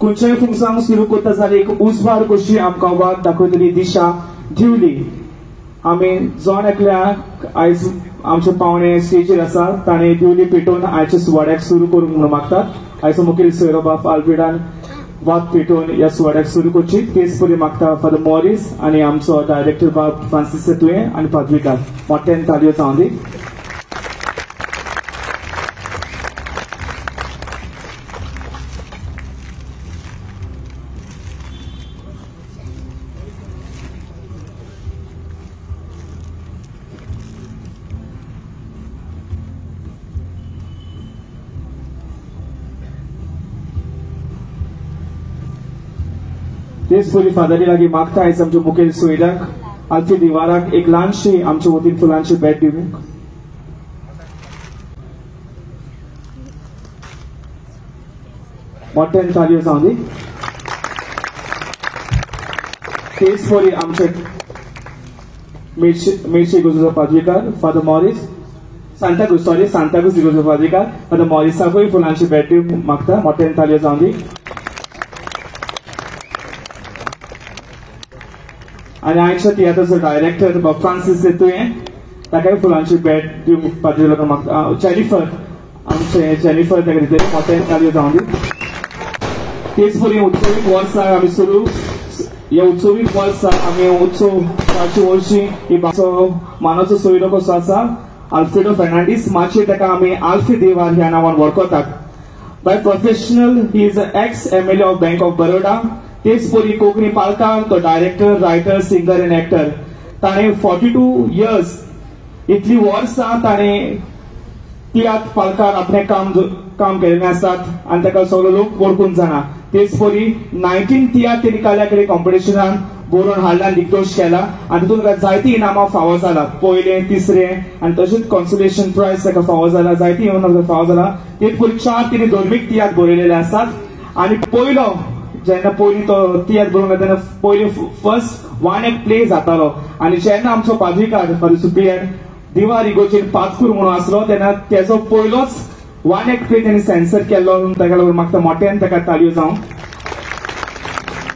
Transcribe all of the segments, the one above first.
खंयच्याय फंक्शनाक सुरू करता जाल्यार एक उजवाड कशी आमकां वाट दाखयतली दिशा दिवली. आमी जोन एकल्याक आयज आमचे पावणे स्टेजीर आसा ताणें दिवली पेटोवन आयच्या सुवाड्याक सुरू करूंक म्हणून मागतात. आयचो मुखेल सोयरो बाब आल्फ्रेडान वात पेटोवन ह्या सुवाड्याक सुरू करची. तेच पयलीं मागता फादर मॉरिस आनी आमचो डायरेक्टर बाब फ्रांसीस सेतुये आनी पाद्रीकार मोठ्यान तालयो जावं दी. तेच पयलीं फादरी लागीं मागता आयज आमच्या मुखेल सोयऱ्याक आल्फी दिवाराक एक ल्हानशी आमच्या वतीन फुलांची भेट दिवंक. मोठ्यान तालयो जावं दी. तेच पयलीं आमचे मेर्शे इगोर्जेचो पाद्रीकार फादर मॉरिस सांताक्रूज इगोर्जेचो पाद्रीकार फादर मॉरिसाकूय फुलांची भेट दिवंक मागता. मोठ्यान तालयो जावं दी. आणि आयच्या तियात्राचो डायरेक्टर बाब फ्रांसीस सेतुये ताकाय फुलांची भेट दिवंक पाद्रीकार मागता. जेनिफर ताका दितली. मोठ्यान तालयो जावं दी. तेच पयलीं उत्सवीक वर्साक आमी सुरू ह्या उत्सवीक वर्साक आमी उत्सवाची वर्शी ही मानाचो सोयरो कसो आसा आल्फ्रेडो फेर्नांडीस माचयेर ताका आमी आल्फी देवार ह्या नांवान वळखतात. By professional he is x MLA of bank of Baroda. तेच पयलीं कोंकणी पालकान तो director writer singer end actor. ताणें 42 years इतली वर्सां ताणें तियात्र पालकार आपणें काम केल्लें आसात आनी ताका सगळो लोक वळखून जाणा. तेच पयलीं 19 तियात्र निकाल्या कडेन कॉम्पिटिशनान बरोवन हाडला दिग्दोश केला आनी तितून ताका जायतीं इनामां फावो जाला. पयलें तिसरें आनी तशेंच कॉन्सोलेशन प्रायज ताका फावो जाला. जायतीं इनामां फावो जाला. तेच पयलीं 4 तिणें धर्मीक तियात्र बरयलेले आसात आनी पयलो जेन्ना पयलीं तो तियात्र बरोवंक तेन्ना पयलीं फर्स्ट वन एक्ट प्ले जातालो आनी जेन्ना आमचो पाद्रीकार फादर सुप्रियन दिवार इगोर्जेन पातकूर म्हणून आसलो तेन्ना तेजो पयलोच वन एक्ट प्ले तेणी सेन्सर केल्लो. ताका लागून म्हाका मोठ्यान ताका तालयो जावं.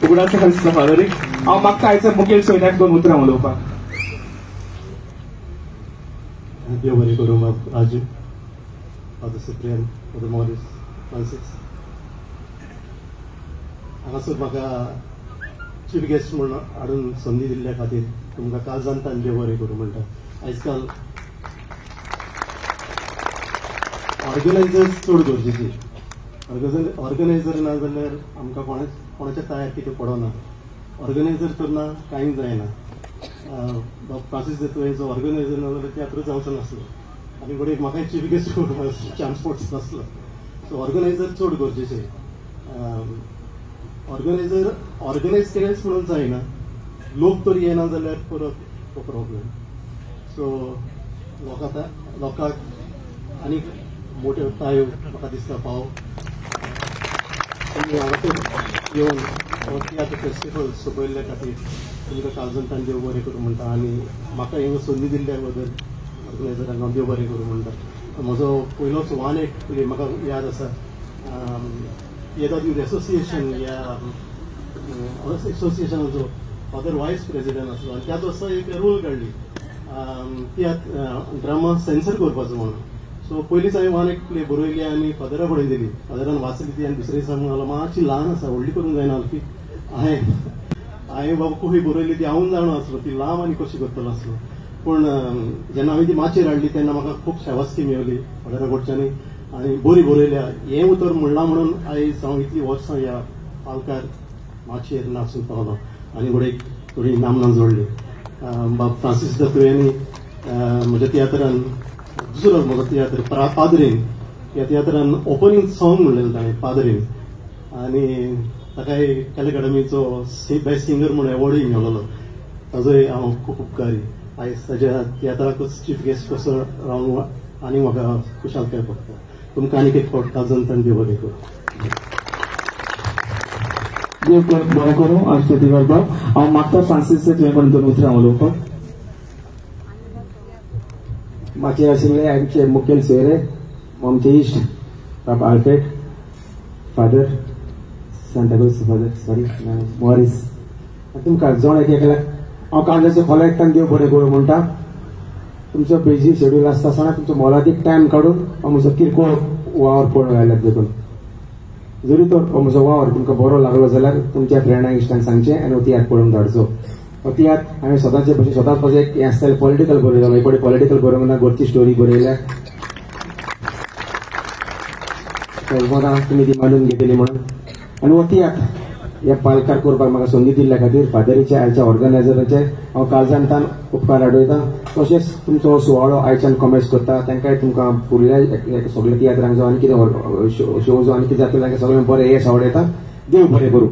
उगडास दिसता फादरीक. हांव मागता आयच्या मुखेल सोयऱ्याक 2 उतरां उलोवपाक. देव बरें करूं बाब Raju father Cyprian father Maurice Francis. हांगासर म्हाका चीफ गेस्ट म्हणून हाडून संदी दिल्ल्या खातीर तुमकां काळजांतल्यान देव बरें करूं म्हणटा. आयज काल ऑर्गनायझर्स चड गरजेची. ऑर्गनायझर ना जाल्यार आमकां कोणाच्या तयार कितें पडना. ऑर्गनायझर तर ना कांय जायना. फ्रांसीस सेतुये जो ऑर्गनायझर ना जाल्यार तियात्र जावचो नासलो आनी घडये म्हाकाय चीफ गेस्ट चान्स नासलो. सो ऑर्गनायझर चड गरजेचे. ऑर्गनायझर ऑर्गनायज केलेंच म्हणून जायना. लोक तर येना जाल्यार परत तो प्रॉब्लेम. सो लोकांक आनी मोठ्यो तायो म्हाका दिसता पाव येवन तियात्र फेस्टिवल सोपयल्ल्या खातीर तुमकां काळजांतल्यान देव बरें करूं म्हणटा आनी म्हाका हिंगा संदी दिल्ल्या बद्दल ऑर्गनायझरांक हांव देव बरें करूं म्हणटा. म्हजो पयलोच वन एक्ट प्ले म्हाका याद आसा. येदोद एसोसिएशन ह्या एसोसिएशनाचो फादर वायस प्रेसिडेंट आसलो आनी त्याच वर्सा एक रूल काडली तियात्र ड्रामा सेन्सर करपाचो म्हणून. सो पयलींच हांवें वन एक्ट प्ले बरयली आनी फादरा कडेन दिली. फादरान वाचली ती आनी दुसरे दिसा म्हणून मातशी ल्हान आसा व्हडली करूंक जायना की हांवें बाबा कोही बरयली ती हांवून जाणो आसलो ती लांब आनी कशी करतलो आसलो. पूण जेन्ना हांवें ती माचयेर हाडली तेन्ना म्हाका खूब शाबासकी मेळ्ळी फादरा कडच्यानी आनी बरी बरयल्या. हें उतर म्हणलां म्हणून आयज हांव इतलीं वर्सां ह्या पालकार माचयेर नाचून पावलो आनी घडये थोडी इनामनां जोडली. बाब फ्रांसीस सेतुयेनी म्हज्या तियात्रान दुसरो म्हजो तियात्र पाद्रीन ह्या तियात्रान ओपनिंग सॉंग म्हणलेलें ताणें पाद्रीन आनी ताकाय कॅलेकॅडमीचो बेस्ट सिंगर म्हणून एवॉर्डूय मेळ्ळो. ताजोय हांव खूब उपकारी. आयज ताज्या तियात्राकूच चीफ गेस्ट कसो रावन आनी म्हाका खुशालकाय भोगता. तुमकां आनीक एक फावट काळजांतल्यान देव बरें करूं. देव बरें करूं. आमचे दिवार बाब हांव मागता फ्रांसीस तुवें पण 2 उतरां उलोवपाक. माचयेर आशिल्ले आमचे मुखेल सोयरे आमचे इश्ट बाब Alfred father Santacruz sorry Maurice तुमकां जोण एकल्याक हांव काळजाचे खोला एकट्यान देव बरें करूं म्हणटा तुमचो बिजी शेड्यूल आसता आसतना तुमचो मोलादीक टायम काडून हांव म्हजो किरकोळ वावर पळोवंक आयल्यात देखून जरी तो म्हजो वावर तुमकां बरो लागलो जाल्यार तुमच्या फ्रेंडांक इश्टांक सांगचें आनी हो तियात्र पळोवंक धाडचो हो तियात्र हांवें स्वताचे भशेन स्वताच म्हजें एक हें आसतालें पॉलिटिकल बरयलो एक फावटी पॉलिटिकल बरोवंक ना घरची स्टोरी बरयल्या तुमी ती मांडून घेतली म्हणून आनी हो तियात्र ह्या पालकार करपाक म्हाका संदी दिल्ल्या खातीर फादरीच्या आयच्या ऑर्गनायझराचे हांव काळजांतान उपकार आडयतां तशेंच तुमचो हो सुवाळो आयच्यान कॉमेंट्स करता तांकांय तुमकां फुडल्या सगळ्या तियात्रांक जो आनी कितें शो जो आनी कितें जातलो तांकां सगळें बरें यश आवडयता देव बरें करूं.